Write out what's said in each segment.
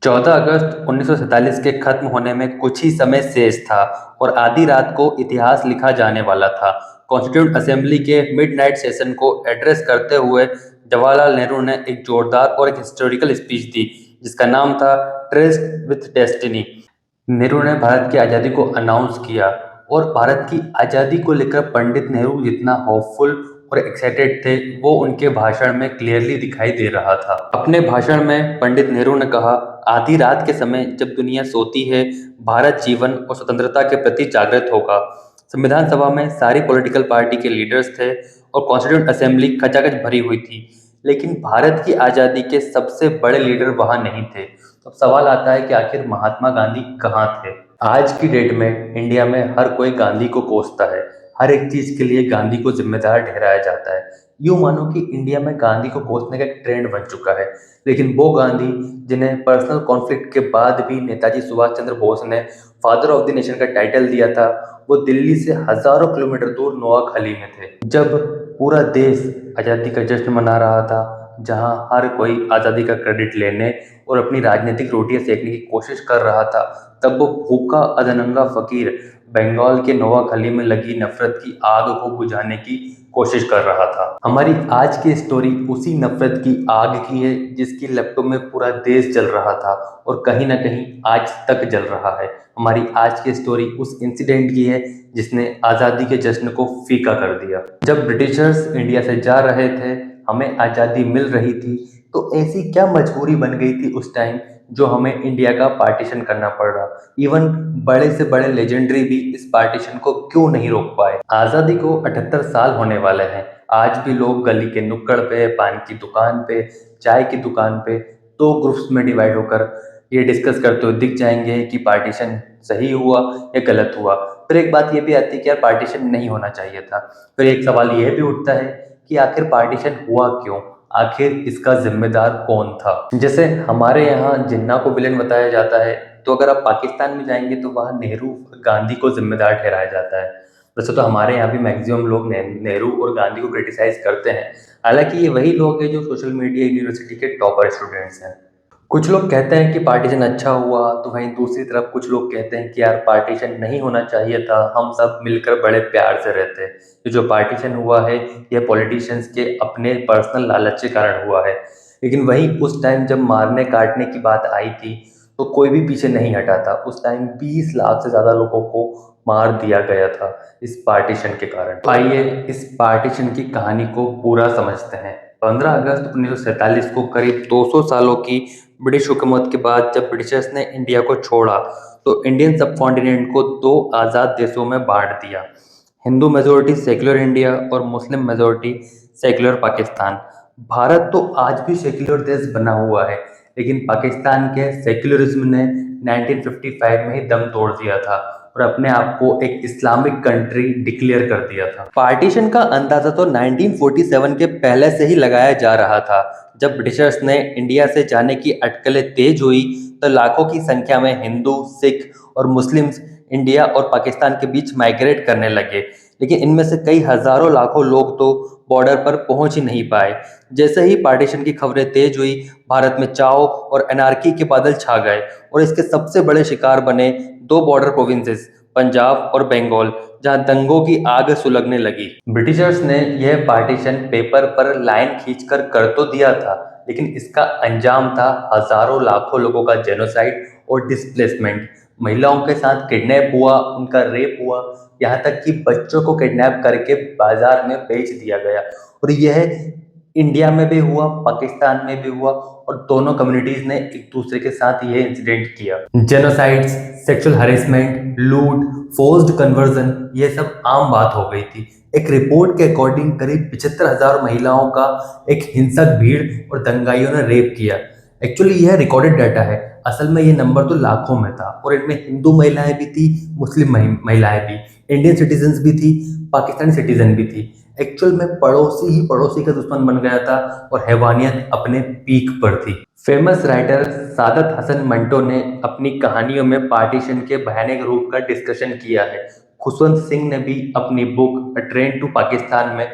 14 अगस्त 1947 के खत्म होने में कुछ ही समय शेष था और आधी रात को इतिहास लिखा जाने वाला था। कॉन्स्टिट्यूंट असेंबली के मिडनाइट सेशन को एड्रेस करते हुए जवाहरलाल नेहरू ने एक जोरदार और एक हिस्टोरिकल स्पीच दी, जिसका नाम था ट्रेस्ट विथ डेस्टिनी। नेहरू ने भारत की आज़ादी को अनाउंस किया और भारत की आज़ादी को लेकर पंडित नेहरू जितना होपफुल और एक्साइटेड थे, वो उनके भाषण में क्लियरली दिखाई दे रहा था। अपने भाषण में पंडित नेहरू ने कहा, आधी रात के समय जब दुनिया सोती है, भारत जीवन और स्वतंत्रता के प्रति जागृत होगा। संविधान सभा में सारी पॉलिटिकल पार्टी के लीडर्स थे और कॉन्स्टिट्यूंट असेंबली खचाखच भरी हुई थी, लेकिन भारत की आज़ादी के सबसे बड़े लीडर वहां नहीं थे। तो अब सवाल आता है कि आखिर महात्मा गांधी कहाँ थे। आज की डेट में इंडिया में हर कोई गांधी को कोसता है, हर एक चीज के लिए गांधी को जिम्मेदार ठहराया जाता है। यूं मानो कि इंडिया में गांधी को कोसने का एक ट्रेंड बन चुका है, लेकिन वो गांधी जिन्हें पर्सनल कॉन्फ्लिक्ट के बाद भी नेताजी सुभाष चंद्र बोस ने फादर ऑफ द नेशन का टाइटल दिया था, वो दिल्ली से हजारों किलोमीटर दूर नोआखली में थे। जब पूरा देश आज़ादी का जश्न मना रहा था, जहां हर कोई आज़ादी का क्रेडिट लेने और अपनी राजनीतिक रोटियां सेकने की कोशिश कर रहा था, तब वो भूखा अधनंगा फकीर बंगाल के नोआखली में लगी नफरत की आग को बुझाने की कोशिश कर रहा था। हमारी आज की स्टोरी उसी नफरत की आग की है, जिसकी लपटों में पूरा देश जल रहा था और कहीं ना कहीं आज तक जल रहा है। हमारी आज की स्टोरी उस इंसिडेंट की है जिसने आज़ादी के जश्न को फीका कर दिया। जब ब्रिटिशर्स इंडिया से जा रहे थे, हमें आज़ादी मिल रही थी, तो ऐसी क्या मजबूरी बन गई थी उस टाइम जो हमें इंडिया का पार्टीशन करना पड़ रहा। इवन बड़े से बड़े लेजेंडरी भी इस पार्टीशन को क्यों नहीं रोक पाए। आज़ादी को 78 साल होने वाले हैं। आज भी लोग गली के नुक्कड़ पे, पान की दुकान पे, चाय की दुकान पे दो ग्रुप्स में डिवाइड होकर ये डिस्कस करते हुए दिख जाएंगे कि पार्टीशन सही हुआ या गलत हुआ। फिर एक बात ये भी आती है कि यार पार्टीशन नहीं होना चाहिए था। फिर एक सवाल ये भी उठता है कि आखिर पार्टीशन हुआ क्यों, आखिर इसका जिम्मेदार कौन था। जैसे हमारे यहाँ जिन्ना को विलेन बताया जाता है, तो अगर आप पाकिस्तान में जाएंगे तो वहाँ नेहरू और गांधी को जिम्मेदार ठहराया जाता है। वैसे तो हमारे यहाँ भी मैक्सिमम लोग नेहरू और गांधी को क्रिटिसाइज करते हैं, हालांकि ये वही लोग हैं जो सोशल मीडिया यूनिवर्सिटी के टॉपर स्टूडेंट्स हैं। कुछ लोग कहते हैं कि पार्टीशन अच्छा हुआ, तो वहीं दूसरी तरफ कुछ लोग कहते हैं कि यार पार्टीशन नहीं होना चाहिए था, हम सब मिलकर बड़े प्यार से रहते। ये जो पार्टीशन हुआ है, ये पॉलिटिशियंस के अपने पर्सनल लालच के कारण हुआ है। लेकिन वहीं उस टाइम जब मारने काटने की बात आई थी, तो कोई भी पीछे नहीं हटा था। उस टाइम 20 लाख से ज़्यादा लोगों को मार दिया गया था इस पार्टीशन के कारण। तो आइए इस पार्टीशन की कहानी को पूरा समझते हैं। 15 अगस्त 1947 को करीब 200 सालों की ब्रिटिश हुकूमत के बाद जब ब्रिटिशर्स ने इंडिया को छोड़ा, तो इंडियन सब कॉन्टिनेंट को दो आज़ाद देशों में बांट दिया। हिंदू मेजोरिटी सेक्युलर इंडिया और Muslim majority secular Pakistan. Bharat तो आज भी सेक्युलर देश बना हुआ है, लेकिन पाकिस्तान के सेक्युलरिज्म ने 1955 में ही दम तोड़ दिया था और अपने आप को एक इस्लामिक कंट्री डिक्लेयर कर दिया था। पार्टीशन का अंदाजा तो 1947 के पहले से ही लगाया जा रहा था। जब ब्रिटिशर्स ने इंडिया से जाने की अटकलें तेज हुई, तो लाखों की संख्या में हिंदू, सिख और मुस्लिम्स इंडिया और पाकिस्तान के बीच माइग्रेट करने लगे, लेकिन इनमें से कई हजारों लाखों लोग तो बॉर्डर पर पहुंच ही नहीं पाए। जैसे ही पार्टीशन की खबरें तेज हुई, भारत में चाव और एनार्की के बादल छा गए और इसके सबसे बड़े शिकार बने दो बॉर्डर प्रोविंसेस, पंजाब और बंगाल, जहां दंगों की आग सुलगने लगी। ब्रिटिशर्स ने यह पार्टीशन पेपर पर लाइन खींचकर कर तो दिया था, लेकिन इसका अंजाम था हजारों लाखों लोगों का जेनोसाइड और डिस्प्लेसमेंट। महिलाओं के साथ किडनैप हुआ, उनका रेप हुआ, यहाँ तक कि बच्चों को किडनैप करके बाजार में बेच दिया गया। और यह इंडिया में भी हुआ, पाकिस्तान में भी हुआ, और दोनों कम्युनिटीज ने एक दूसरे के साथ ये इंसिडेंट किया। जेनोसाइड्स, सेक्सुअल हरेसमेंट, लूट, फोर्स्ड कन्वर्जन, ये सब आम बात हो गई थी। एक रिपोर्ट के अकॉर्डिंग करीब 75,000 महिलाओं का एक हिंसक भीड़ और दंगाइयों ने रेप किया। एक्चुअली यह रिकॉर्डेड डाटा है, असल में ये नंबर तो लाखों में था और इनमें हिंदू महिलाएं भी थी, मुस्लिम महिलाएं भी, इंडियन सिटीजन्स भी थी, पाकिस्तानी सिटीजन भी थी। एक्चुअल में पड़ोसी ही पड़ोसी का दुश्मन बन गया था और हैवानियत अपने पीक पर थी। फेमस राइटर सादत हसन मंटो ने अपनी कहानियों में पार्टीशन के भयानक रूप का डिस्कशन किया है। खुशवंत सिंह ने भी अपनी book a train to Pakistan में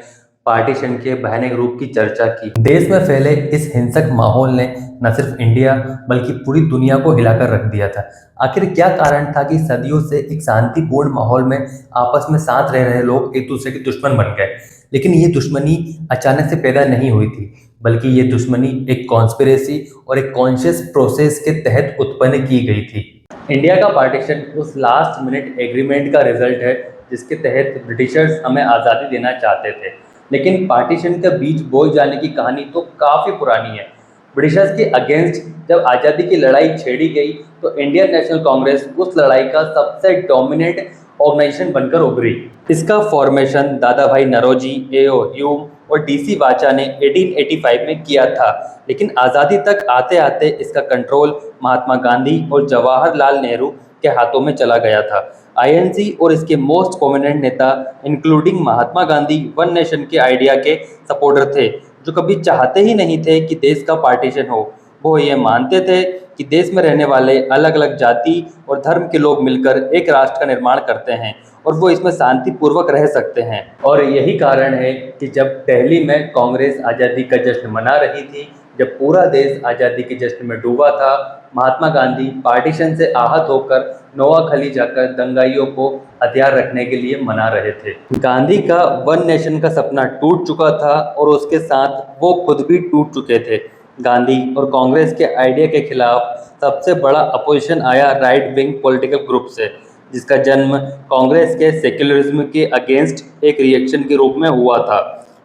पार्टीशन के भयानक रूप की चर्चा की। देश में फैले इस हिंसक माहौल ने न सिर्फ इंडिया बल्कि पूरी दुनिया को हिलाकर रख दिया था। आखिर क्या कारण था कि सदियों से एक शांतिपूर्ण माहौल में आपस में साथ रह रहे लोग एक दूसरे के दुश्मन बन गए? लेकिन ये दुश्मनी अचानक से पैदा नहीं हुई थी, बल्कि ये दुश्मनी एक कॉन्स्पिरेसी और एक कॉन्शियस प्रोसेस के तहत उत्पन्न की गई थी। इंडिया का पार्टीशन उस लास्ट मिनट एग्रीमेंट का रिजल्ट है जिसके तहत ब्रिटिशर्स हमें आज़ादी देना चाहते थे। लेकिन पार्टीशन के बीच बोए जाने की कहानी तो काफ़ी पुरानी है। ब्रिटिशर्स के अगेंस्ट जब आज़ादी की लड़ाई छेड़ी गई तो इंडियन नेशनल कांग्रेस उस लड़ाई का सबसे डोमिनेंट ऑर्गेनाइजेशन बनकर उभरी। इसका फॉर्मेशन दादा भाई नरोजी, ए.ओ. ह्यूम और डी.सी. वाचा ने 1885 में किया था। लेकिन आज़ादी तक आते आते इसका कंट्रोल महात्मा गांधी और जवाहरलाल नेहरू के हाथों में चला गया था। आईएनसी और इसके मोस्ट प्रोमिनेंट नेता including Mahatma Gandhi one nation के आइडिया के सपोर्टर थे, जो कभी चाहते ही नहीं थे कि देश का पार्टीशन हो। वो ये मानते थे कि देश में रहने वाले अलग अलग जाति और धर्म के लोग मिलकर एक राष्ट्र का निर्माण करते हैं और वो इसमें शांतिपूर्वक रह सकते हैं। और यही कारण है कि जब दिल्ली में कांग्रेस आज़ादी का जश्न मना रही थी, जब पूरा देश आज़ादी के जश्न में डूबा था, महात्मा गांधी पार्टीशन से आहत होकर नोआखली जाकर दंगाइयों को हथियार रखने के लिए मना रहे थे। गांधी का वन नेशन का सपना टूट चुका था और उसके साथ वो खुद भी टूट चुके थे। गांधी और कांग्रेस के आइडिया के खिलाफ सबसे बड़ा अपोजिशन आया राइट विंग पॉलिटिकल ग्रुप से, जिसका जन्म कांग्रेस के सेक्युलरिज्म के अगेंस्ट एक रिएक्शन के रूप में हुआ था।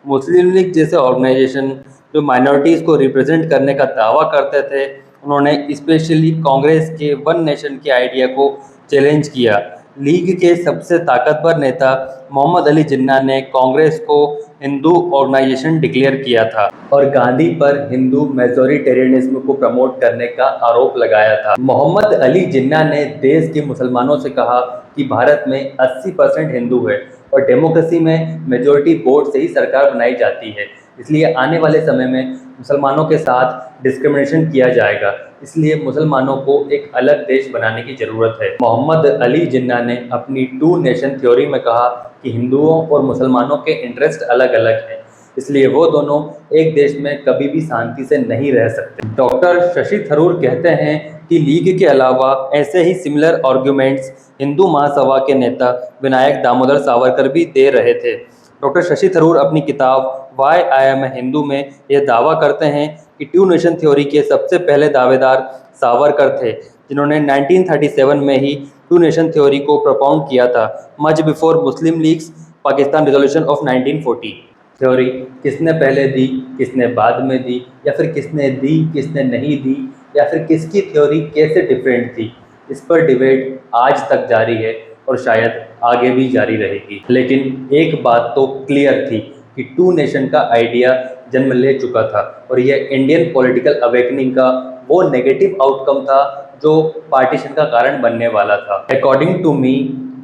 मुस्लिम लीग जैसे ऑर्गेनाइजेशन जो माइनॉरिटीज़ को रिप्रेजेंट करने का दावा करते थे, उन्होंने स्पेशली कांग्रेस के वन नेशन के आइडिया को चैलेंज किया। लीग के सबसे ताकतवर नेता मोहम्मद अली जिन्ना ने कांग्रेस को हिंदू ऑर्गेनाइजेशन डिक्लेयर किया था और गांधी पर हिंदू मेजोरिटेरियनिज्म को प्रमोट करने का आरोप लगाया था। मोहम्मद अली जिन्ना ने देश के मुसलमानों से कहा कि भारत में 80% हिंदू है और डेमोक्रेसी में मेजोरिटी वोट से ही सरकार बनाई जाती है, इसलिए आने वाले समय में मुसलमानों के साथ डिस्क्रिमिनेशन किया जाएगा, इसलिए मुसलमानों को एक अलग देश बनाने की ज़रूरत है। मोहम्मद अली जिन्ना ने अपनी टू नेशन थ्योरी में कहा कि हिंदुओं और मुसलमानों के इंटरेस्ट अलग अलग हैं, इसलिए वो दोनों एक देश में कभी भी शांति से नहीं रह सकते। डॉक्टर शशि थरूर कहते हैं कि लीग के अलावा ऐसे ही सिमिलर आर्ग्यूमेंट्स हिंदू महासभा के नेता विनायक दामोदर सावरकर भी दे रहे थे। डॉक्टर शशि थरूर अपनी किताब why I am a Hindu में यह दावा करते हैं कि टू नेशन थ्योरी के सबसे पहले दावेदार सावरकर थे, जिन्होंने 1937 में ही टू नेशन थ्योरी को प्रपोंड किया था, much before Muslim leagues Pakistan resolution of 1940। Theory किसने पहले दी, किसने बाद में दी, या फिर किसने दी, किसने नहीं दी, या फिर किसकी थ्योरी कैसे डिफरेंट थी, इस पर डिबेट आज तक जारी है और शायद आगे भी जारी रहेगी। लेकिन एक बात तो क्लियर थी कि टू नेशन का आइडिया जन्म ले चुका था और यह इंडियन पॉलिटिकल अवेकनिंग का वो नेगेटिव आउटकम था जो पार्टीशन का कारण बनने वाला था। According to me,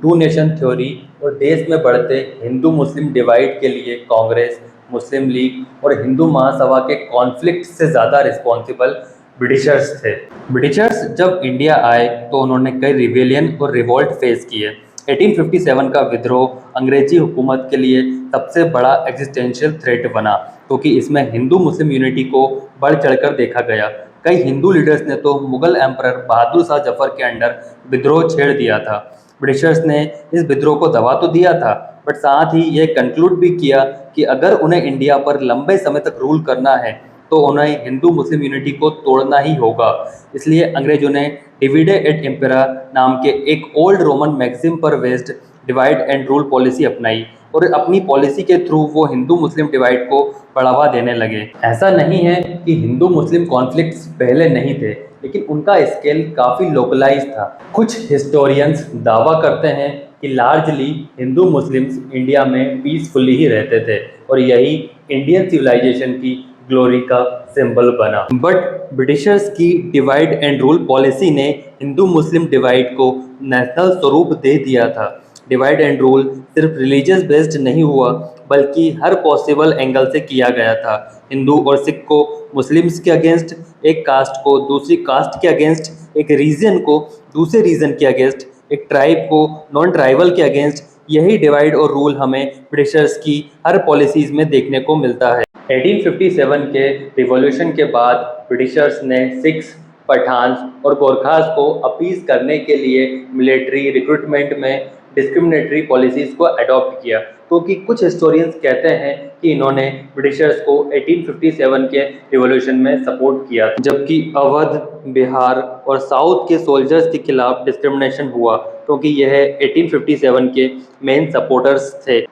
two nation theory और देश में बढ़ते हिंदू मुस्लिम डिवाइड के लिए कांग्रेस, मुस्लिम लीग और हिंदू महासभा के कॉन्फ्लिक्ट से ज़्यादा रिस्पॉन्सिबल ब्रिटिशर्स थे। ब्रिटिशर्स जब इंडिया आए तो उन्होंने कई रिवेलियन और रिवोल्ट फेस किए। 1857 का विद्रोह अंग्रेजी हुकूमत के लिए सबसे बड़ा एग्जिस्टेंशियल थ्रेट बना, क्योंकि इसमें हिंदू मुस्लिम यूनिटी को बढ़ चढ़कर देखा गया। कई हिंदू लीडर्स ने तो मुगल एम्परर बहादुर शाह जफर के अंडर विद्रोह छेड़ दिया था। ब्रिटिशर्स ने इस विद्रोह को दबा तो दिया था, बट साथ ही यह कंक्लूड भी किया कि अगर उन्हें इंडिया पर लंबे समय तक रूल करना है तो उन्हें हिंदू मुस्लिम यूनिटी को तोड़ना ही होगा। इसलिए अंग्रेजों ने डिविडे एट इम्पेरा नाम के एक ओल्ड रोमन मैक्सिम पर based divide and rule policy अपनाई और अपनी पॉलिसी के थ्रू वो हिंदू मुस्लिम डिवाइड को बढ़ावा देने लगे। ऐसा नहीं है कि हिंदू मुस्लिम कॉन्फ्लिक्ट्स पहले नहीं थे, लेकिन उनका स्केल काफ़ी लोकलाइज था। कुछ हिस्टोरियंस दावा करते हैं कि लार्जली हिंदू मुस्लिम्स इंडिया में पीसफुली ही रहते थे और यही इंडियन सिविलाइजेशन की ग्लोरी का सिंबल बना। बट ब्रिटिशर्स की डिवाइड एंड रूल पॉलिसी ने हिंदू मुस्लिम डिवाइड को नेशनल स्वरूप दे दिया था। डिवाइड एंड रूल सिर्फ रिलीजियस बेस्ड नहीं हुआ, बल्कि हर पॉसिबल एंगल से किया गया था। हिंदू और सिख को मुस्लिम्स के अगेंस्ट, एक कास्ट को दूसरी कास्ट के अगेंस्ट, एक रीजन को दूसरे रीजन के अगेंस्ट, एक ट्राइब को नॉन ट्राइबल के अगेंस्ट, यही डिवाइड और रूल हमें ब्रिटिशर्स की हर पॉलिसीज में देखने को मिलता है। 1857 के रिवॉल्यूशन के बाद ब्रिटिशर्स ने सिख्स, पठान्स और गोरखास को अपीस करने के लिए मिलिट्री रिक्रूटमेंट में डिस्क्रिमिनेटरी पॉलिसीज को अडॉप्ट किया, क्योंकि कुछ हिस्टोरियंस कहते हैं कि इन्होंने ब्रिटिशर्स को 1857 के रिवॉल्यूशन में सपोर्ट किया, जबकि अवध, बिहार और साउथ के सोल्जर्स के खिलाफ डिस्क्रिमिनेशन हुआ, क्योंकि यह 1857 के मेन सपोर्टर्स थे।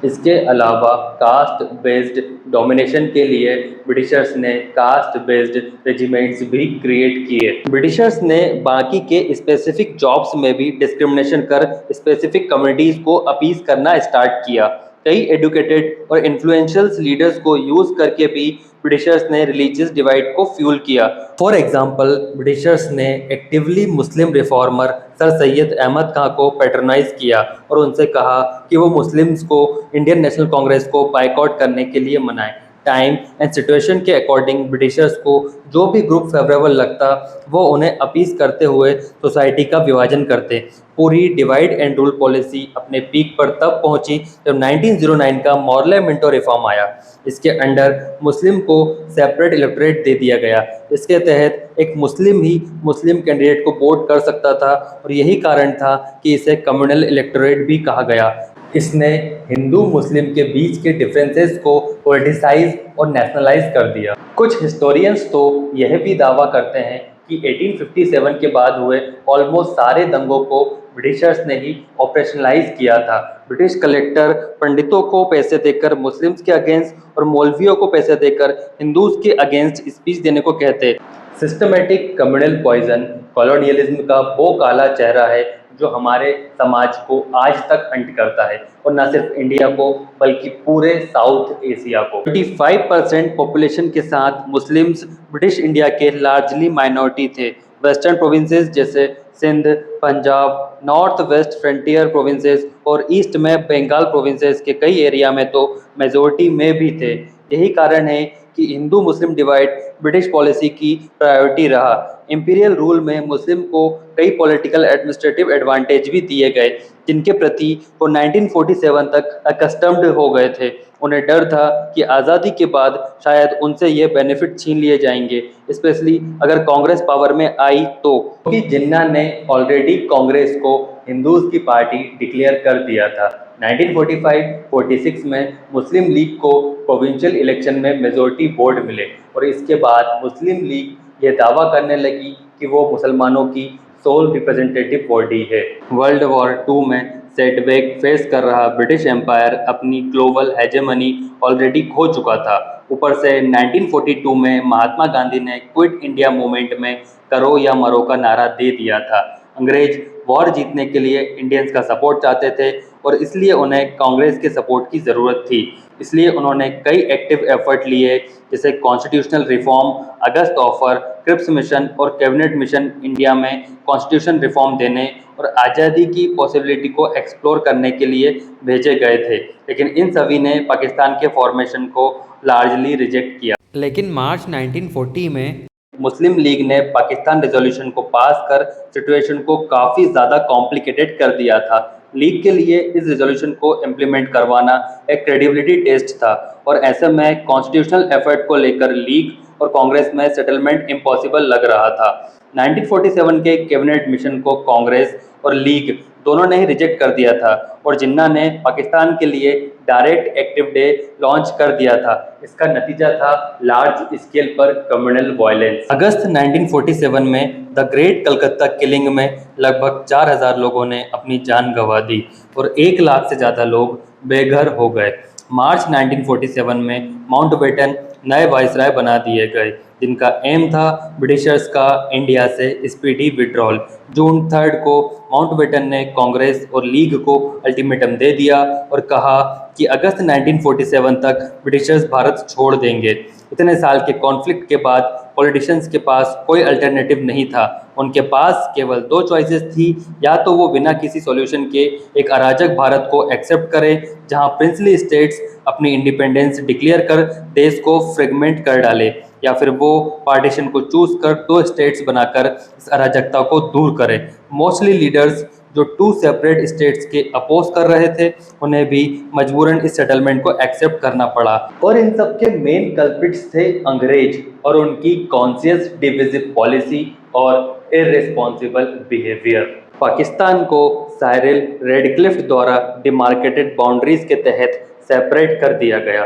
इसके अलावा कास्ट बेस्ड डोमिनेशन के लिए ब्रिटिशर्स ने कास्ट बेस्ड रेजिमेंट्स भी क्रिएट किए। ब्रिटिशर्स ने बाकी के स्पेसिफिक जॉब्स में भी डिस्क्रिमिनेशन कर स्पेसिफिक कम्युनिटीज को अपीज करना स्टार्ट किया। कई एडुकेटेड और इन्फ्लुएंशियल लीडर्स को यूज करके भी ब्रिटिशर्स ने रिलीजियस डिवाइड को फ्यूल किया। फॉर एग्जाम्पल, ब्रिटिशर्स ने एक्टिवली मुस्लिम रिफॉर्मर सर सैयद अहमद खां को पैट्रनाइज किया और उनसे कहा कि वो मुस्लिम्स को इंडियन नेशनल कांग्रेस को बाइकआउट करने के लिए मनाएं। टाइम एंड सिचुएशन के अकॉर्डिंग ब्रिटिशर्स को जो भी ग्रुप फेवरेबल लगता वो उन्हें अपीस करते हुए सोसाइटी का विभाजन करते। पूरी डिवाइड एंड रूल पॉलिसी अपने पीक पर तब पहुंची जब 1909 का मॉर्ले मिंटो रिफॉर्म आया। इसके अंडर मुस्लिम को सेपरेट इलेक्टोरेट दे दिया गया। इसके तहत एक मुस्लिम ही मुस्लिम कैंडिडेट को वोट कर सकता था और यही कारण था कि इसे कम्युनल इलेक्टोरेट भी कहा गया। इसने हिंदू मुस्लिम के बीच के डिफरेंसेस को पॉलिटिसाइज और नेशनलाइज कर दिया। कुछ हिस्टोरियंस तो यह भी दावा करते हैं कि 1857 के बाद हुए ऑलमोस्ट सारे दंगों को ब्रिटिशर्स ने ही ऑपरेशनलाइज किया था। ब्रिटिश कलेक्टर पंडितों को पैसे देकर मुस्लिम्स के अगेंस्ट और मौलवियों को पैसे देकर हिंदूज के अगेंस्ट स्पीच देने को कहते। सिस्टमेटिक कम्युनल पॉइजन कॉलोनियलिज्म का वो काला चेहरा है जो हमारे समाज को आज तक हंट करता है, और न सिर्फ इंडिया को बल्कि पूरे साउथ एशिया को। 25% पॉपुलेशन के साथ मुस्लिम्स ब्रिटिश इंडिया के लार्जली माइनॉरिटी थे। वेस्टर्न प्रोविंसेस जैसे Sindh, Punjab, north west frontier provinces और ईस्ट में बंगाल प्रोविंसेस के कई एरिया में तो मेजोरिटी में भी थे। यही कारण है कि हिंदू मुस्लिम डिवाइड ब्रिटिश पॉलिसी की प्रायोरिटी रहा। इंपीरियल रूल में मुस्लिम को कई पॉलिटिकल एडमिनिस्ट्रेटिव एडवांटेज भी दिए गए, जिनके प्रति वो 1947 तक अकस्टम्ड हो गए थे। उन्हें डर था कि आज़ादी के बाद शायद उनसे ये बेनिफिट छीन लिए जाएंगे, स्पेशली अगर कांग्रेस पावर में आई तो, क्योंकि जिन्ना ने ऑलरेडी कांग्रेस को हिंदूज की पार्टी डिक्लेयर कर दिया था। 1945-46 में मुस्लिम लीग को प्रोविंशियल इलेक्शन में मेजॉरिटी वोट मिले और इसके बाद मुस्लिम लीग ये दावा करने लगी कि वो मुसलमानों की सोल रिप्रेजेंटेटिव बॉडी है। वर्ल्ड वॉर 2 में सेटबैक फेस कर रहा ब्रिटिश एम्पायर अपनी ग्लोबल हेजेमनी ऑलरेडी खो चुका था। ऊपर से 1942 में महात्मा गांधी ने क्विट इंडिया मूवमेंट में करो या मरो का नारा दे दिया था। अंग्रेज वॉर जीतने के लिए इंडियंस का सपोर्ट चाहते थे और इसलिए उन्हें कांग्रेस के सपोर्ट की ज़रूरत थी। इसलिए उन्होंने कई एक्टिव एफर्ट लिए, जैसे कॉन्स्टिट्यूशनल रिफॉर्म, अगस्त ऑफर, क्रिप्स मिशन और कैबिनेट मिशन इंडिया में कॉन्स्टिट्यूशन रिफॉर्म देने और आज़ादी की पॉसिबिलिटी को एक्सप्लोर करने के लिए भेजे गए थे। लेकिन इन सभी ने पाकिस्तान के फॉर्मेशन को लार्जली रिजेक्ट किया। लेकिन मार्च 1940 में मुस्लिम लीग ने पाकिस्तान रेजोल्यूशन को पास कर सिचुएशन को काफ़ी ज़्यादा कॉम्प्लिकेटेड कर दिया था। लीग के लिए इस रेजोल्यूशन को इम्प्लीमेंट करवाना एक क्रेडिबिलिटी टेस्ट था और ऐसे में कॉन्स्टिट्यूशनल एफर्ट को लेकर लीग और कांग्रेस में सेटलमेंट इम्पॉसिबल लग रहा था। 1947 के कैबिनेट मिशन को कांग्रेस और लीग दोनों ने ही रिजेक्ट कर दिया था और जिन्ना ने पाकिस्तान के लिए डायरेक्ट एक्टिव डे लॉन्च कर दिया था। इसका नतीजा था लार्ज स्केल पर कम्युनल वायलेंस। अगस्त 1947 में द ग्रेट कलकत्ता किलिंग में लगभग 4000 लोगों ने अपनी जान गंवा दी और 1 लाख से ज़्यादा लोग बेघर हो गए। मार्च 1947 में माउंटबेटन नए वाइसराय बना दिए गए, जिनका एम था ब्रिटिशर्स का इंडिया से स्पीडी विड्रॉल। जून 3 को माउंटबेटन ने कांग्रेस और लीग को अल्टीमेटम दे दिया और कहा कि अगस्त 1947 तक ब्रिटिशर्स भारत छोड़ देंगे। इतने साल के कॉन्फ्लिक्ट के बाद पॉलिटिशियंस के पास कोई अल्टरनेटिव नहीं था। उनके पास केवल 2 चॉइसेस थी, या तो वो बिना किसी सॉल्यूशन के एक अराजक भारत को एक्सेप्ट करें जहां प्रिंसली स्टेट्स अपनी इंडिपेंडेंस डिक्लेयर कर देश को फ्रेगमेंट कर डाले, या फिर वो पार्टीशन को चूज कर 2 स्टेट्स बनाकर इस अराजकता को दूर करें। मोस्टली लीडर्स जो टू सेपरेट स्टेट्स के अपोज कर रहे थे, उन्हें भी मजबूरन इस सेटलमेंट को एक्सेप्ट करना पड़ा। और इन सब के मेन कल्प्रिट्स थे अंग्रेज और उनकी कॉन्शियस डिविजिव पॉलिसी और इररिस्पॉन्सिबल बिहेवियर। पाकिस्तान को साइरिल रेडक्लिफ द्वारा डिमार्केटेड बाउंड्रीज के तहत सेपरेट कर दिया गया।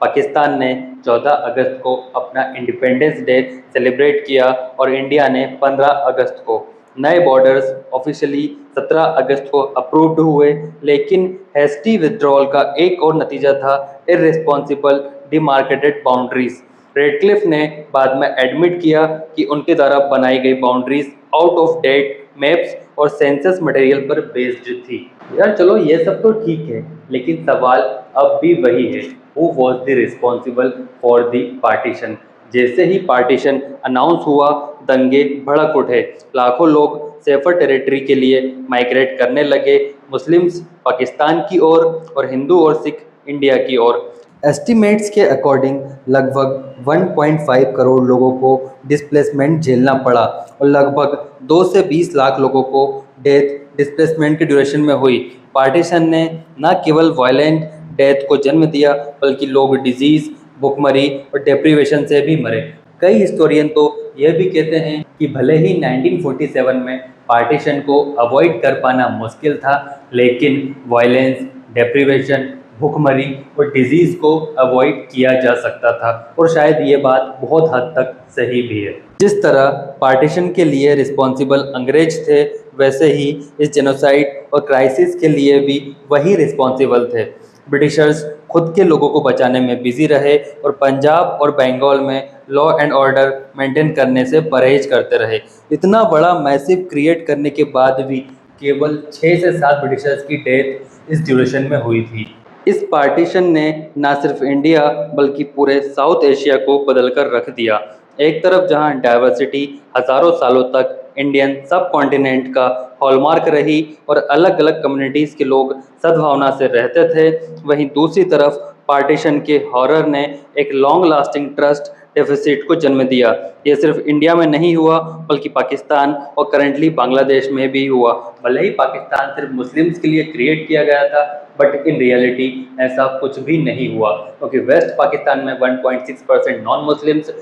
पाकिस्तान ने 14 अगस्त को अपना इंडिपेंडेंस डे सेलिब्रेट किया और इंडिया ने 15 अगस्त को। नए बॉर्डर्स ऑफिशियली 17 अगस्त को अप्रूव्ड हुए, लेकिन हेस्टी विथड्रॉल का एक और नतीजा था इररिस्पॉन्सिबल डिमार्केटेड बाउंड्रीज। रेडक्लिफ ने बाद में एडमिट किया कि उनके द्वारा बनाई गई boundaries out of date maps और सेंसस मटेरियल पर बेस्ड थी। यार चलो ये सब तो ठीक है, लेकिन सवाल अब भी वही है, who was the responsible for the partition. जैसे ही पार्टीशन अनाउंस हुआ, दंगे भड़क उठे, लाखों लोग सेफर टेरिटरी के लिए माइग्रेट करने लगे, मुस्लिम्स पाकिस्तान की ओर और हिंदू और सिख इंडिया की ओर। एस्टिमेट्स के अकॉर्डिंग लगभग 1.5 करोड़ लोगों को डिस्प्लेसमेंट झेलना पड़ा और लगभग 2 से 20 लाख लोगों को डेथ डिस्प्लेसमेंट के ड्यूरेशन में हुई। पार्टीशन ने न केवल वायलेंट डेथ को जन्म दिया, बल्कि लोग डिजीज़, भुखमरी और डेप्रीवेशन से भी मरे। कई हिस्टोरियन तो यह भी कहते हैं कि भले ही 1947 में पार्टीशन को अवॉइड कर पाना मुश्किल था, लेकिन वायलेंस, डेप्रीवेशन, भुखमरी और डिजीज़ को अवॉइड किया जा सकता था, और शायद ये बात बहुत हद तक सही भी है। जिस तरह पार्टीशन के लिए रिस्पॉन्सिबल अंग्रेज थे, वैसे ही इस जेनोसाइड और क्राइसिस के लिए भी वही रिस्पॉन्सिबल थे। ब्रिटिशर्स खुद के लोगों को बचाने में बिजी रहे और पंजाब और बंगाल में लॉ एंड ऑर्डर मेंटेन करने से परहेज करते रहे। इतना बड़ा मैसिव क्रिएट करने के बाद भी केवल 6 से 7 ब्रिटिशर्स की डेथ इस ड्यूरेशन में हुई थी। इस पार्टीशन ने न सिर्फ इंडिया बल्कि पूरे साउथ एशिया को बदल कर रख दिया। एक तरफ जहां डाइवर्सिटी हज़ारों सालों तक इंडियन सब कॉन्टिनेंट का हॉलमार्क रही और अलग अलग कम्युनिटीज़ के लोग सद्भावना से रहते थे, वहीं दूसरी तरफ पार्टीशन के हॉरर ने एक लॉन्ग लास्टिंग ट्रस्ट डेफिसिट को जन्म दिया। ये सिर्फ इंडिया में नहीं हुआ, बल्कि पाकिस्तान और करंटली बांग्लादेश में भी हुआ। भले ही पाकिस्तान सिर्फ मुस्लिम्स के लिए क्रिएट किया गया था, बट इन रियलिटी ऐसा कुछ भी नहीं हुआ, क्योंकि वेस्ट पाकिस्तान में 1.6% नॉन मुस्लिम्स,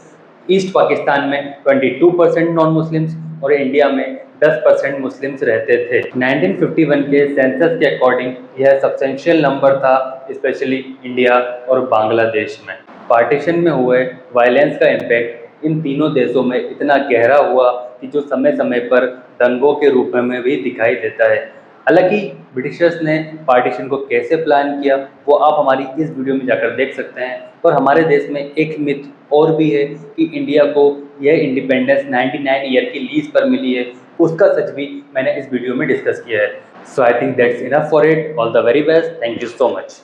ईस्ट पाकिस्तान में 22% नॉन मुस्लिम्स और इंडिया में 10% मुस्लिम्स रहते थे। 1951 के सेंसस के अकॉर्डिंग यह सब्सटेंशियल नंबर था, स्पेशली इंडिया और बांग्लादेश में। पार्टीशन में हुए वायलेंस का इम्पैक्ट इन तीनों देशों में इतना गहरा हुआ कि जो समय समय पर दंगों के रूप में भी दिखाई देता है। हालांकि ब्रिटिशर्स ने पार्टीशन को कैसे प्लान किया, वो आप हमारी इस वीडियो में जाकर देख सकते हैं। और हमारे देश में एक मिथ और भी है कि इंडिया को यह इंडिपेंडेंस 99 ईयर की लीज पर मिली है, उसका सच भी मैंने इस वीडियो में डिस्कस किया है। So I think that's enough for it. All the very best. Thank you so much.